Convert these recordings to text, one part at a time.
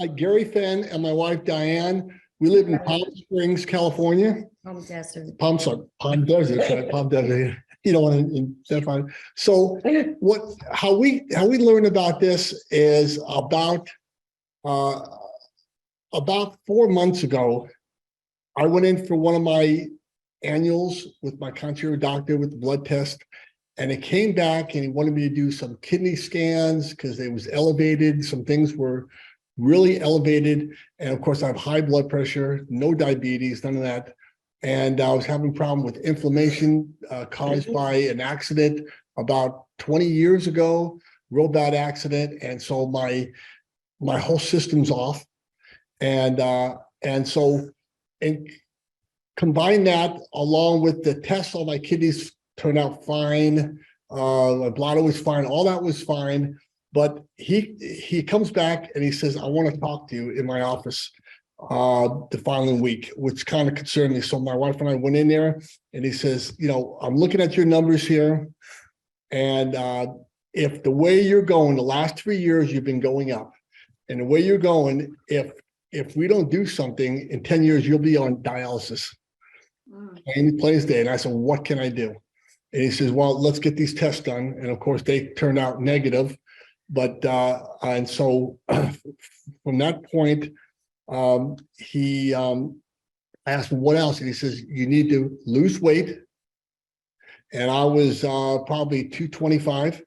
Gary Fenn and my wife Diane. We live in Palm Springs, California. Palm Desert. Palm Desert, right? Palm Desert. You don't want to identify. So how we learned about this is about 4 months ago. I went in for one of my annuals with my concierge doctor with the blood test, and it came back and he wanted me to do some kidney scans because it was elevated. Some things were really elevated. And of course, I have high blood pressure, no diabetes, none of that. And I was having a problem with inflammation caused by an accident about 20 years ago, real bad accident. And so my whole system's off. And combine that along with the tests, all my kidneys turned out fine. My bladder was fine. All that was fine. But he comes back and he says, I want to talk to you in my office the following week, which kind of concerned me. So my wife and I went in there and he says, I'm looking at your numbers here. And if the way you're going, the last 3 years, you've been going up. And the way you're going, if we don't do something, in 10 years, you'll be on dialysis. Plain as day. And I said, what can I do? And he says, well, let's get these tests done. And of course, they turned out negative. But and so from that point, he asked me what else, and he says, you need to lose weight. And I was probably 225,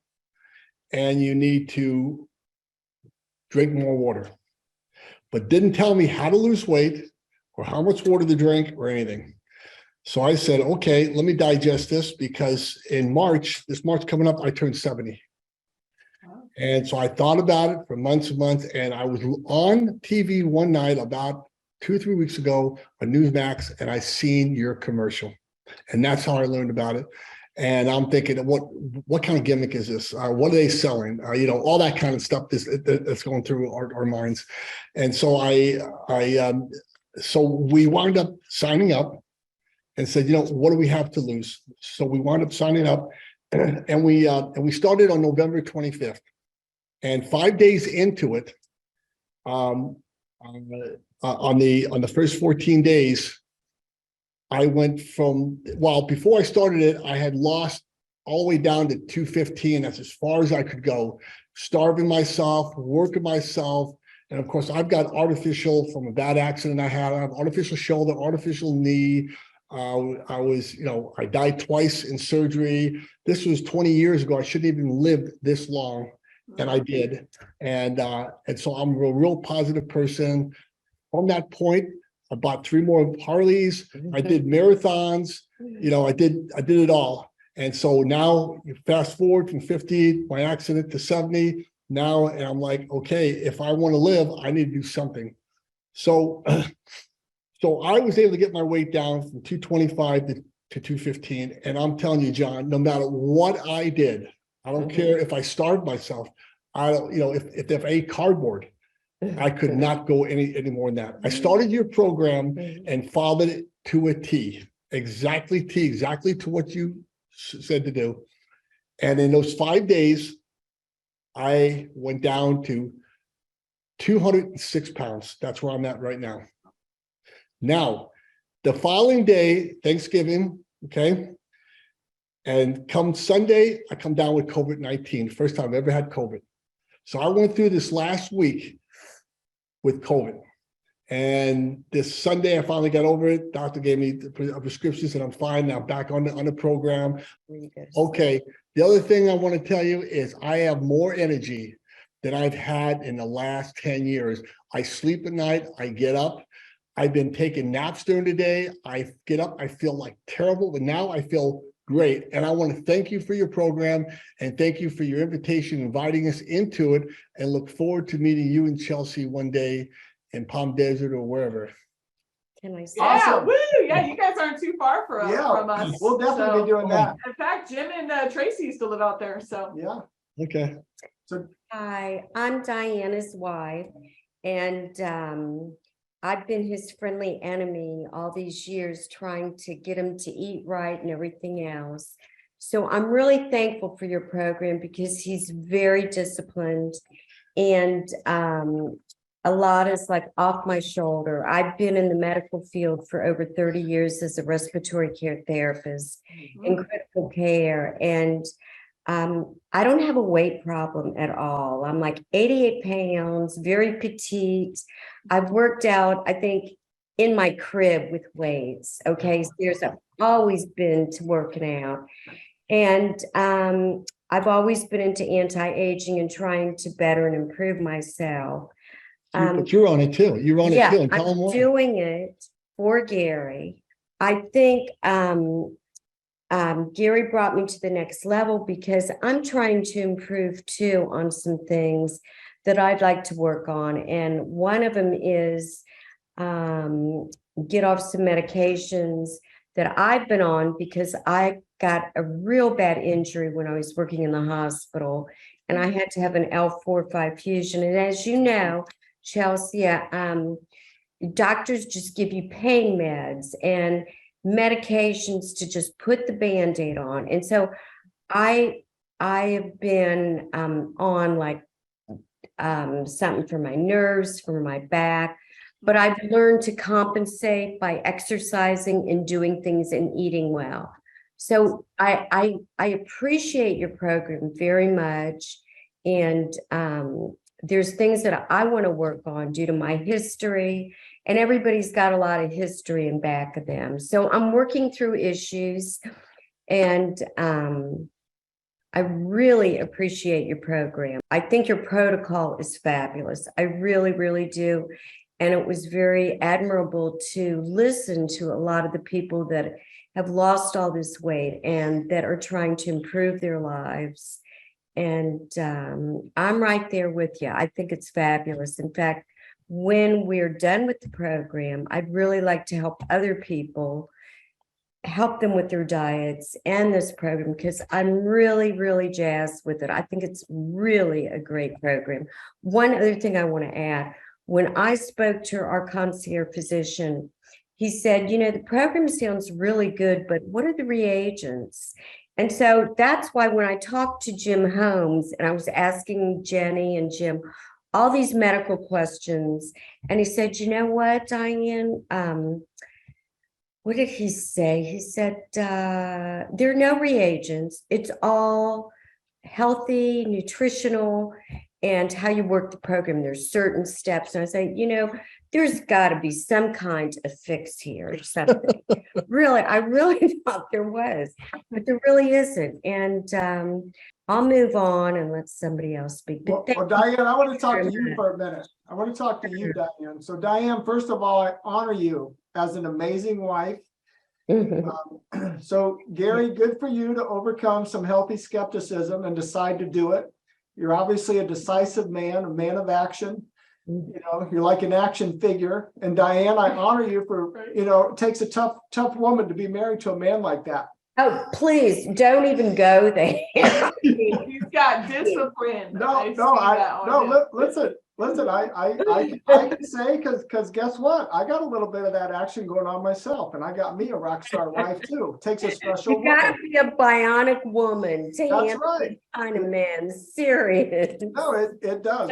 and you need to drink more water, but didn't tell me how to lose weight or how much water to drink or anything. So I said, okay, let me digest this, because in March, this March coming up, I turned 70. And so I thought about it for months and months, and I was on TV one night about 2 or 3 weeks ago on Newsmax, and I seen your commercial, and that's how I learned about it. And I'm thinking, what kind of gimmick is this? What are they selling? All that kind of stuff that's going through our minds. And so so we wound up signing up and said, what do we have to lose? So we wound up signing up, and we started on November 25th. And 5 days into it, on the first 14 days, I went from, before I started it, I had lost all the way down to 215. That's as far as I could go, starving myself, working myself. And of course, I've got artificial from a bad accident I had. I have artificial shoulder, artificial knee. I died twice in surgery. This was 20 years ago. I shouldn't even lived this long. And I did. And so I'm a real positive person. From that point, I bought 3 more Harleys. I did marathons. I did it all. And so now you fast forward from 50, my accident, to 70 now. And I'm like, okay, if I want to live, I need to do something. So I was able to get my weight down from 225 to 215. And I'm telling you, John, no matter what I did, I don't care if I starved myself. I don't, if I ate cardboard, I could not go any more than that. I started your program and followed it to a T, exactly to what you said to do. And in those 5 days, I went down to 206 pounds. That's where I'm at right now. Now, the following day, Thanksgiving, okay? And come Sunday, I come down with COVID-19. First time I've ever had COVID. So I went through this last week with COVID. And this Sunday, I finally got over it. Doctor gave me the prescriptions and I'm fine. Now back on the program. Okay. The other thing I want to tell you is I have more energy than I've had in the last 10 years. I sleep at night. I get up. I've been taking naps during the day. I get up. I feel like terrible, but now I feel great. And I want to thank you for your program and thank you for your invitation, inviting us into it, and look forward to meeting you in Chelsea one day in Palm Desert or wherever. Can I say? Yeah, Awesome. woo! Yeah, you guys aren't too far from us. We'll definitely be doing that. In fact, Jim and Tracy used to live out there. So Yeah. Okay. So Hi, I'm Diana's wife, and I've been his friendly enemy all these years, trying to get him to eat right and everything else. So I'm really thankful for your program because he's very disciplined, and a lot is like off my shoulder. I've been in the medical field for over 30 years as a respiratory care therapist in critical care. And I don't have a weight problem at all. I'm like 88 pounds, very petite. I've worked out, I think, in my crib with weights. Okay. So I've always been to working out. And I've always been into anti-aging and trying to better and improve myself. But you're on it too. You're on it too. And tell them I'm why. doing it for Gary. I think Gary brought me to the next level because I'm trying to improve too on some things that I'd like to work on. And one of them is get off some medications that I've been on because I got a real bad injury when I was working in the hospital and I had to have an L4-5 fusion. And as you know, Chelsea, doctors just give you pain meds and medications to just put the Band-Aid on. And so I have been on like something for my nerves, for my back, but I've learned to compensate by exercising and doing things and eating well. So I appreciate your program very much. And there's things that I want to work on due to my history, and everybody's got a lot of history in back of them. So I'm working through issues, and I really appreciate your program. I think your protocol is fabulous. I really, really do. And it was very admirable to listen to a lot of the people that have lost all this weight and that are trying to improve their lives. And I'm right there with you. I think it's fabulous. In fact, when we're done with the program, I'd really like to help other people, help them with their diets and this program, because I'm really, really jazzed with it. I think it's really a great program. One other thing I want to add, when I spoke to our concierge physician, he said, you know, the program sounds really good, but what are the reagents? And so that's why when I talked to Jim Holmes and I was asking Jenny and Jim all these medical questions, and he said, you know what, Diane, what did he say? He said, there are no reagents. It's all healthy, nutritional, and how you work the program. There's certain steps. And I say, you know, there's got to be some kind of fix here or something. Really, I really thought there was, but there really isn't. And I'll move on and let somebody else speak. Well, Diane, I want to talk to you for a minute. I want to talk to you, Diane. So Diane, first of all, I honor you as an amazing wife. So Gary, good for you to overcome some healthy skepticism and decide to do it. You're obviously a decisive man, a man of action. You know, you're like an action figure. And Diane, I honor you for, you know, it takes a tough woman to be married to a man like that. Oh, please don't even go there. He's got discipline. Listen, I can say, because guess what? I got a little bit of that action going on myself, and I got me a rock star wife too. It takes a special You gotta be a bionic woman to handle this kind of man. Serious. No, it does,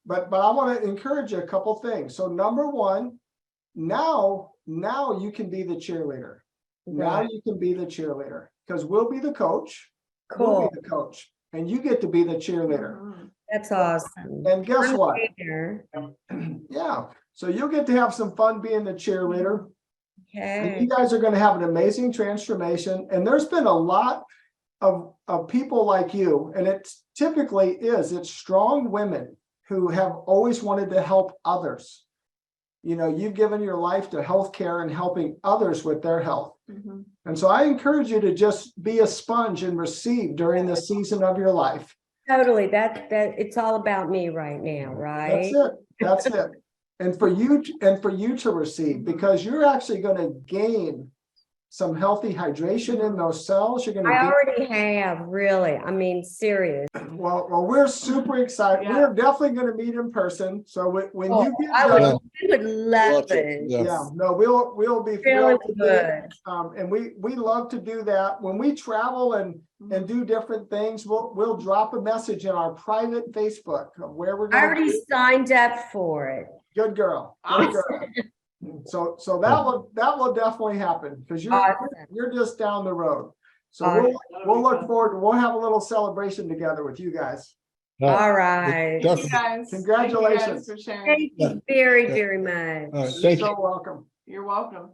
but I want to encourage you a couple things. So number one, now you can be the cheerleader. Now you can be the cheerleader, because we'll be the coach. Cool. We'll be the coach, and you get to be the cheerleader. That's awesome. And guess what? Later. Yeah. So you'll get to have some fun being the cheerleader. And Okay. you guys are going to have an amazing transformation. And there's been a lot of people like you, and it typically it's strong women who have always wanted to help others. You know, you've given your life to healthcare and helping others with their health. And so I encourage you to just be a sponge and receive during the season of your life. Totally. That it's all about me right now, right? That's it. And for you to receive, because you're actually going to gain some healthy hydration in those cells. You're I gonna already have, really. I mean, serious. well, we're super excited. Yeah. We're definitely gonna meet in person. So when Oh, you get I done, would love it. yeah, no, we'll be Really thrilled to do it. would. And we love to do that. When we travel and do different things, we'll drop a message in our private Facebook of where we're I going. already signed up for it. Good girl. Good girl. So that will definitely happen because Awesome. you're just down the road. So Awesome. we'll look forward. We'll have a little celebration together with you guys. All right. Thank you guys. Congratulations. Thank you guys for sharing. Thank you very, very much. All right, You're thank you. so welcome. You're welcome.